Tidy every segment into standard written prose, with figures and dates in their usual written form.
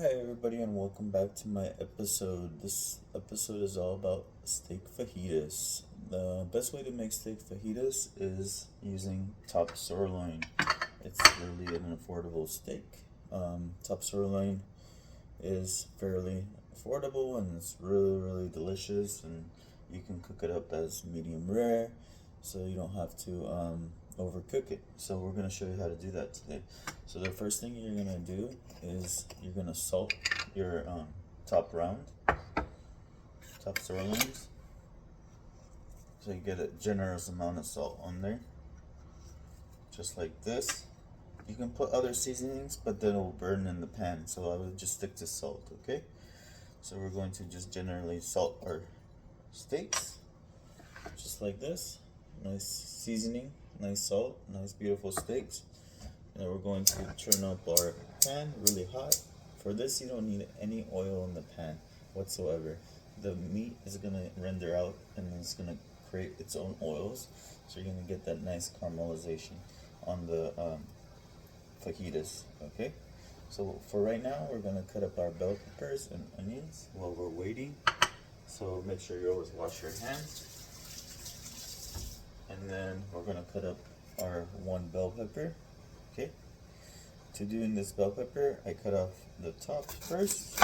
Hi everybody and welcome back to my episode. This episode is all about steak fajitas. The best way to make steak fajitas is using top sirloin. It's really an affordable steak. Top sirloin is fairly affordable and it's really delicious, and you can cook it up as medium rare so you don't have to overcook it. So we're going to show you how to do that today. So the first thing you're going to do is you're going to salt your top sirloins, so you get a generous amount of salt on there, just like this. You can put other seasonings, but then it'll burn in the pan, so I would just stick to salt. Okay, so we're going to just generally salt our steaks, just like this. Nice seasoning, nice salt, nice beautiful steaks. And we're going to turn up our pan really hot. For this, you don't need any oil in the pan whatsoever. The meat is gonna render out and it's gonna create its own oils, so you're gonna get that nice caramelization on the fajitas. Okay, so for right now, we're gonna cut up our bell peppers and onions while we're waiting. So make sure you always wash your hands. And then we're gonna cut up our one bell pepper. Okay, to doing this bell pepper, I cut off the top first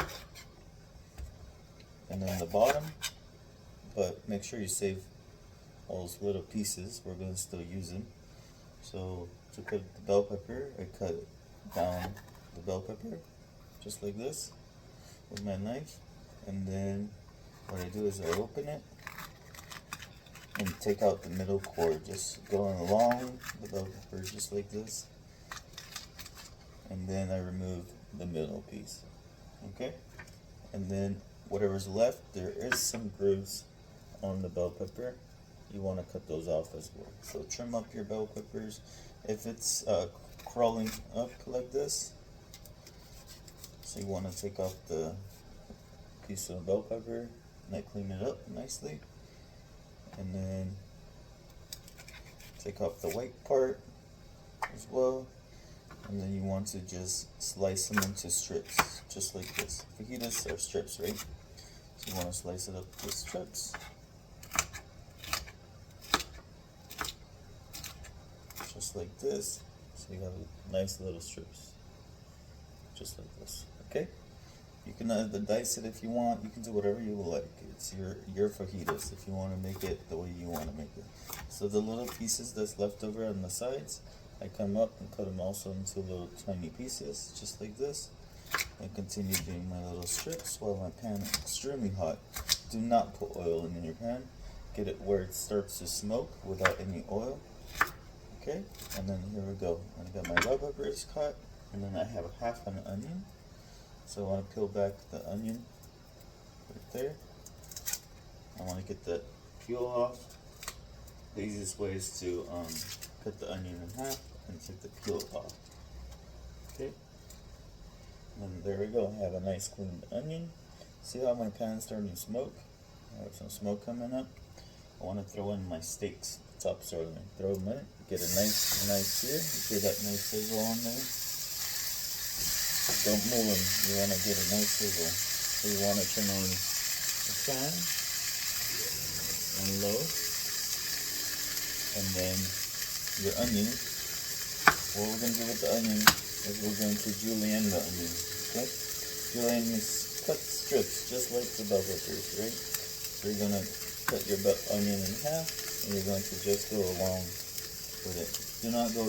and then the bottom, but make sure you save all those little pieces. We're gonna still use them. So to cut the bell pepper, I cut down the bell pepper just like this with my knife, and then what I do is I open it and take out the middle core, just going along the bell pepper just like this, and then I remove the middle piece. Okay, and then whatever's left, there is some grooves on the bell pepper. You want to cut those off as well. So trim up your bell peppers. If it's crawling up like this, so you want to take off the piece of bell pepper and I clean it up nicely, and then take off the white part as well. And then you want to just slice them into strips, just like this. Fajitas are strips, right? So you want to slice it up with strips, just like this. So you have nice little strips, just like this. Okay? You can dice it if you want. You can do whatever you like. It's your fajitas if you want to make it the way you want to make it. So the little pieces that's left over on the sides, I come up and cut them also into little tiny pieces, just like this. And continue doing my little strips while my pan is extremely hot. Do not put oil in your pan. Get it where it starts to smoke without any oil. Okay, and then here we go. I got my bell peppers cut, and then I have half an onion. So I want to peel back the onion right there. I want to get that peel off. The easiest way is to cut the onion in half and take the peel off. Okay, and there we go. I have a nice clean onion. See how my pan's starting to smoke? I have some smoke coming up. I want to throw in my steaks, top sirloin. Throw them in, get a nice sear. You hear that nice sizzle on there? Don't move them. You want to get a nice sizzle. So you want to turn on the fan on low, and then your onion. What we're going to do with the onion is we're going to julienne the onion. Okay? Julienne is cut strips, just like the bell peppers, right? So you're going to cut your onion in half, and you're going to just go along with it. Do not go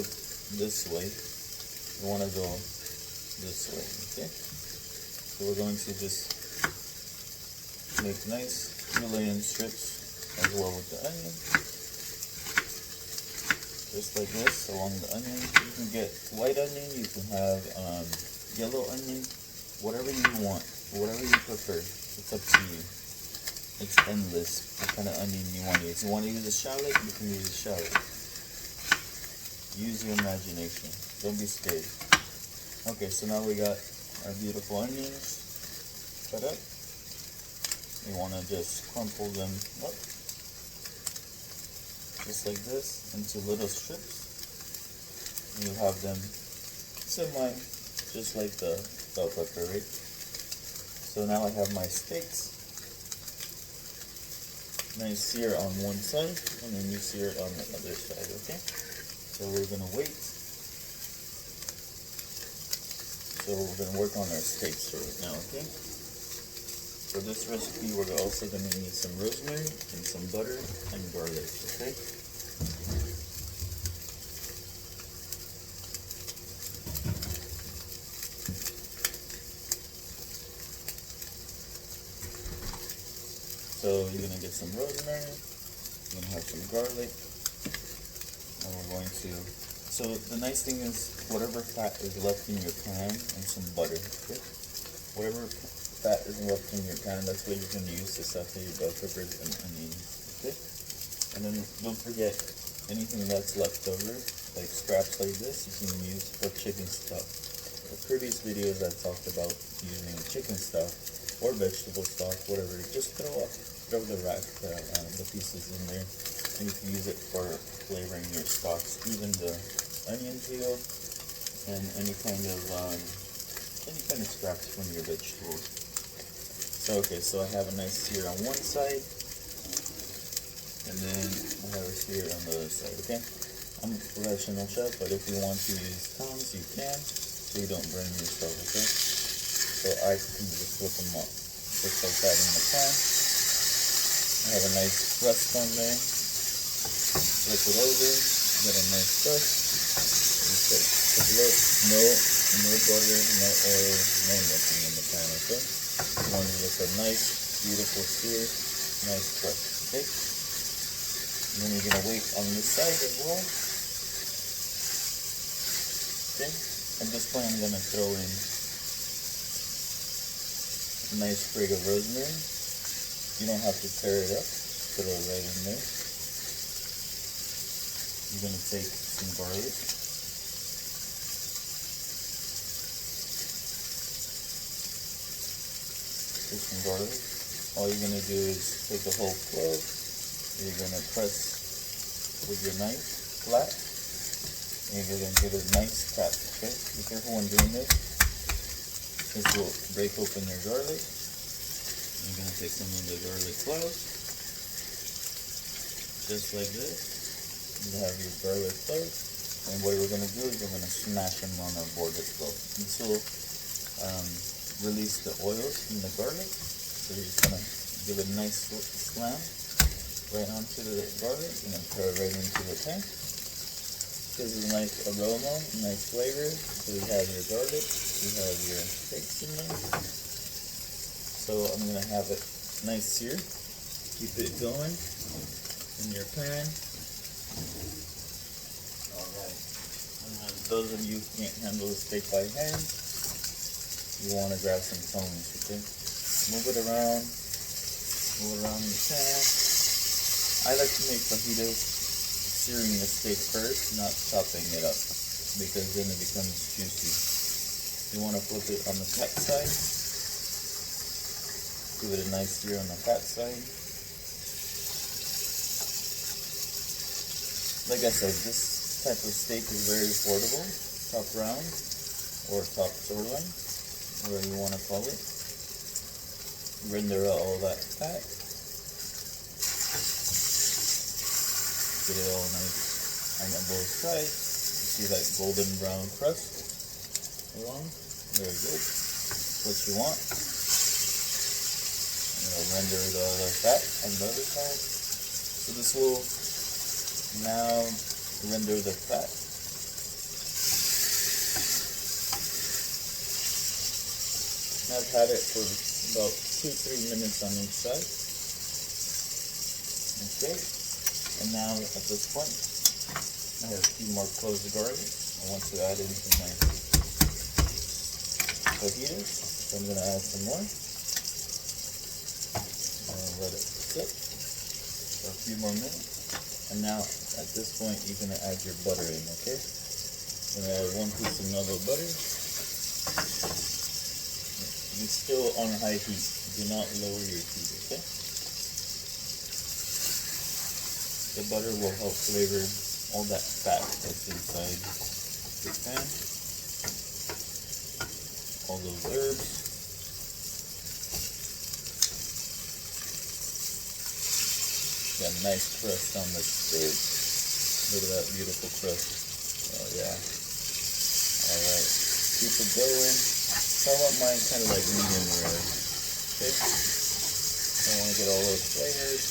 this way. You want to go this way, okay? So we're going to just make nice julienne strips as well with the onion, just like this along the onion. You can get white onion, you can have yellow onion, whatever you want, whatever you prefer. It's up to you. It's endless what kind of onion you want to use. You want to use a shallot, you can use a shallot. Use your imagination. Don't be scared. Okay, so now we got our beautiful onions cut up. You want to just crumple them up, just like this, into little strips. And you have them semi, just like the bell pepper, right? So now I have my steaks. Nice sear on one side, and then you sear it on the other side, okay? So we're gonna wait. So we're gonna work on our steaks right now, okay? For this recipe, we're also gonna need some rosemary and some butter and garlic, okay? So you're gonna get some rosemary, you're gonna have some garlic, and we're going to, so the nice thing is whatever fat is left in your pan and some butter, okay? Whatever fat is left in your pan, that's what you're gonna use to saute your bell peppers and onions, okay? And then don't forget, anything that's left over, like scraps like this, you can use for chicken stock. In previous videos I talked about using chicken stock or vegetable stock, whatever. Just throw the pieces in there, and you can use it for flavoring your stocks, even the onion peel and any kind of scraps from your vegetables. So okay, so I have a nice sear on one side, and then I have a sear on the other side. Okay, I'm a professional chef, but if you want to use tongs, you can, so you don't burn yourself. Okay, so I can just flip them up, just like that in the pan. I have a nice crust on there. Flip it over, get a nice crust. Okay, flip it up. No butter, no oil, no nothing in the pan. Okay, you want just a nice, beautiful sear, nice crust. Okay, and then you're gonna wait on this side as well. Okay, at this point I'm gonna throw in a nice sprig of rosemary. You don't have to tear it up, just throw it right in there. You're gonna take some garlic. Take some garlic. All you're gonna do is take the whole clove. You're gonna press with your knife flat, and you're gonna give it a nice tap. Okay, be careful when doing this. This will break open your garlic. You're gonna take some of the garlic cloves, just like this. You have your garlic cloves, and what we're gonna do is we're gonna smash them on our board as well. This will release the oils from the garlic. So you're just gonna give it a nice slam right onto the garlic, and then throw it right into the pan. Gives it a nice aroma, nice flavor. So you have your garlic, you have your steaks in there. So I'm gonna have it nice sear. Keep it going in your pan. Alright. And then those of you who can't handle the steak by hand, you want to grab some tongs, okay? Move it around the pan. I like to make fajitas searing the steak first, not chopping it up, because then it becomes juicy. You want to flip it on the fat side. Give it a nice sear on the fat side. Like I said, this type of steak is very affordable. Top round or top sirloin, whatever you want to call it. Render out all that fat. Get it all nice on both sides. See that golden brown crust along? Very good. What you want. Render the other fat on the other side. So this will now render the fat. I've had it for about 2-3 minutes on each side. Okay, and now at this point, I have a few more cloves of garlic I want to add into my fajitas. So I'm going to add some more. Let it sit for a few more minutes, and now at this point you're going to add your butter in. Okay, I'm going to add 1 piece of melted butter. You're still on high heat, do not lower your heat. Okay, the butter will help flavor all that fat that's inside your pan, all those herbs. nice crust on the steak. Look at that beautiful crust. Oh yeah. Alright. Keep it going. So I want mine kind of like medium rare. Okay? I want to get all those flavors.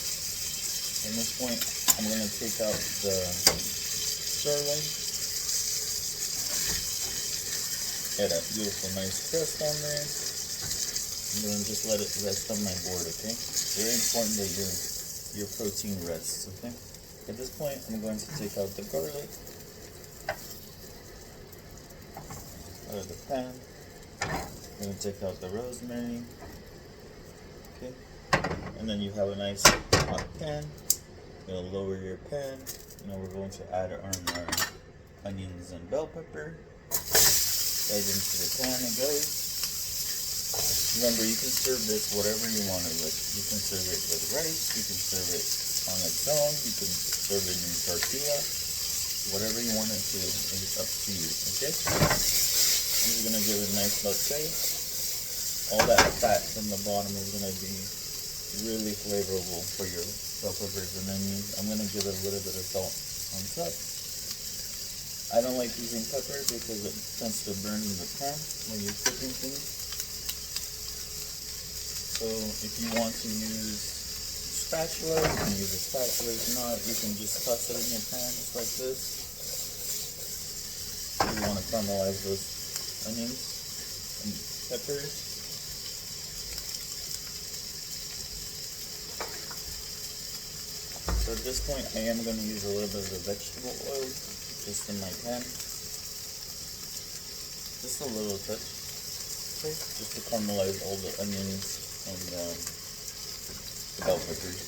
At this point, I'm going to take out the sirloin. Get that beautiful nice crust on there. And then just let it rest on my board, okay? Very important that your protein rests, okay? At this point, I'm going to take out the garlic out of the pan. I'm going to take out the rosemary, okay? And then you have a nice hot pan. You're going to lower your pan. Now we're going to add our onions and bell pepper. Right into the pan it goes. Remember, you can serve this whatever you want it with. You can serve it with rice, you can serve it on its own, you can serve it in tortilla, whatever you want it to is up to you, okay? I'm just gonna give it a nice saute. All that fat from the bottom is gonna be really flavorful for your bell peppers and onions. I'm gonna give it a little bit of salt on top. I don't like using pepper because it tends to burn in the pan when you're cooking things. So if you want to use spatula, you can use a spatula. If not, you can just toss it in your pan just like this. If you want to caramelize those onions and peppers. So at this point, I am going to use a little bit of the vegetable oil just in my pan. Just a little touch. Okay. Just to caramelize all the onions and the bell peppers.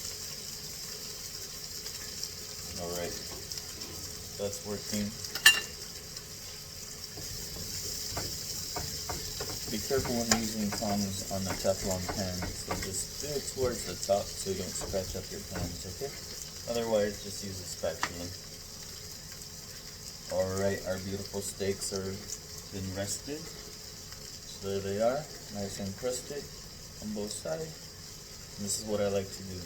Alright, that's working. Be careful when using tongs on the Teflon pan, so just do it towards the top so you don't scratch up your pans, okay? Otherwise, just use a spatula. Alright, our beautiful steaks are been rested. So there they are, nice and crusted on both sides. And this is what I like to do.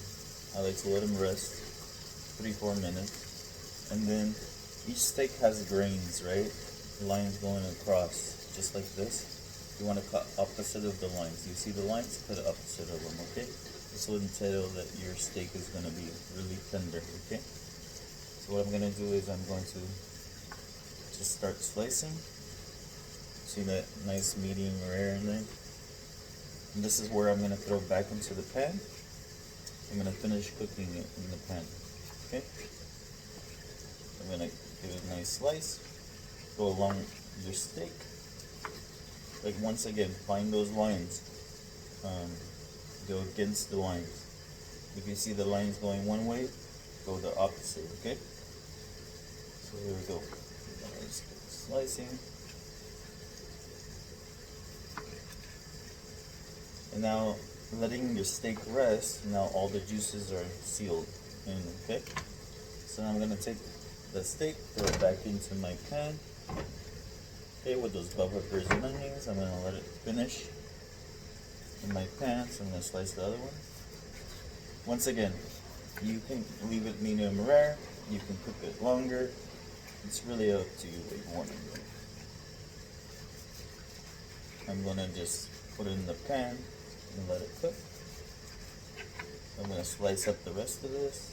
I like to let them rest 3-4 minutes. And then each steak has grains, right? Lines going across, just like this. You want to cut opposite of the lines. You see the lines? Cut opposite of them, okay? This will entail that your steak is going to be really tender, okay? So what I'm going to do is I'm going to just start slicing. See that nice medium rare in there? And this is where I'm going to throw back into the pan. I'm going to finish cooking it in the pan. Okay? I'm going to give it a nice slice. Go along your steak. Like once again, find those lines. Go against the lines. If you see the lines going one way, go the opposite, okay? So here we go. Nice slicing. And now letting your steak rest, now all the juices are sealed in, okay? So now I'm gonna take the steak, throw it back into my pan. Okay, with those bell peppers and onions, I'm gonna let it finish in my pan, so I'm gonna slice the other one. Once again, you can leave it medium rare, you can cook it longer. It's really up to you what you want to do. I'm gonna just put it in the pan and let it cook. I'm going to slice up the rest of this.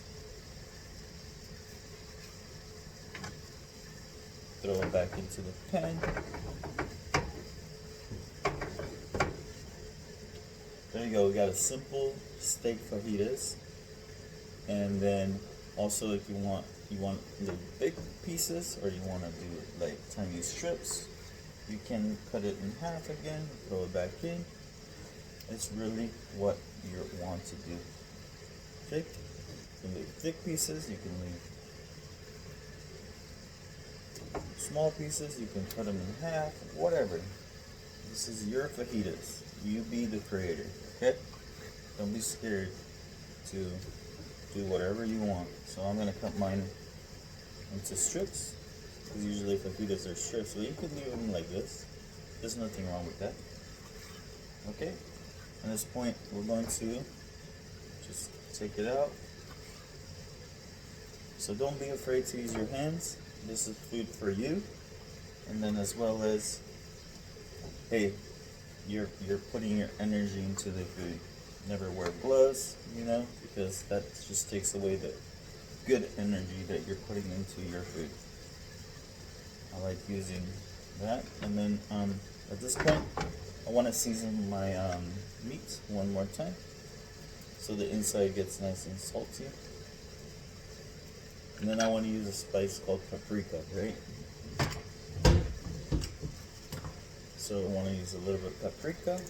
Throw it back into the pan. There you go, we got a simple steak fajitas. And then also if you want the big pieces or you want to do like tiny strips, you can cut it in half again, throw it back in. It's really what you want to do. Okay? You can leave thick pieces, you can leave small pieces, you can cut them in half, whatever. This is your fajitas. You be the creator, okay? Don't be scared to do whatever you want. So I'm gonna cut mine into strips, because usually fajitas are strips, so you could leave them like this. There's nothing wrong with that. Okay? At this point, we're going to just take it out. So don't be afraid to use your hands. This is food for you. And then as well as, hey, you're putting your energy into the food. Never wear gloves, you know, because that just takes away the good energy that you're putting into your food. I like using that. And then at this point, I want to season my meat one more time so the inside gets nice and salty. And then I want to use a spice called paprika, right? So I want to use a little bit of paprika.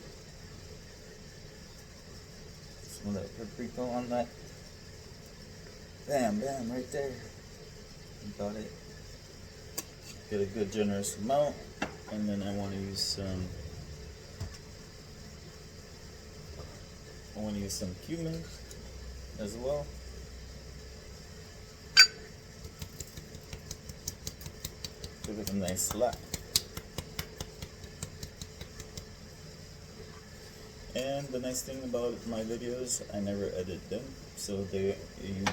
Some of that paprika on that. Bam, bam, right there. You got it. Get a good generous amount. And then I want to use some cumin as well. Give it a nice slap. And the nice thing about my videos, I never edit them, so you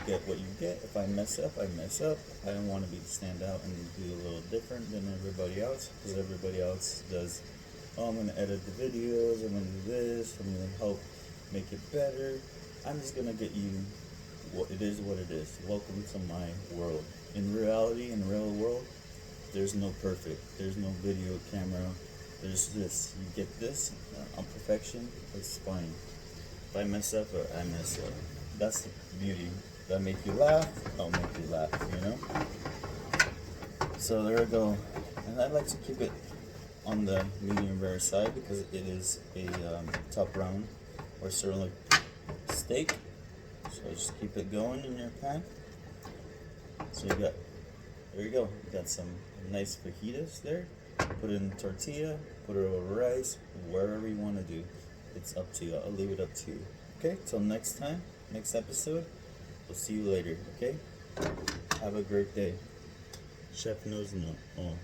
get what you get. If I mess up, I mess up. I don't want to stand out and do a little different than everybody else, because everybody else does, oh, I'm going to edit the videos, I'm going to do this, I'm going to help make it better. I'm just going to get you what it is. Welcome to my world. In reality, in the real world, there's no perfect. There's no video camera. There's this. You get this on perfection. It's fine. If I mess up, I mess up. That's the beauty. If I make you laugh, I'll make you laugh. You know. So there we go. And I like to keep it on the medium rare side because it is a top round or sirloin steak. So just keep it going in your pan. So there you go. You got some nice fajitas there. Put it in the tortilla, put it over rice, wherever you want to do. It's up to you. I'll leave it up to you. Okay, till next time, next episode. We'll see you later, okay? Have a great day. Chef knows no. Oh.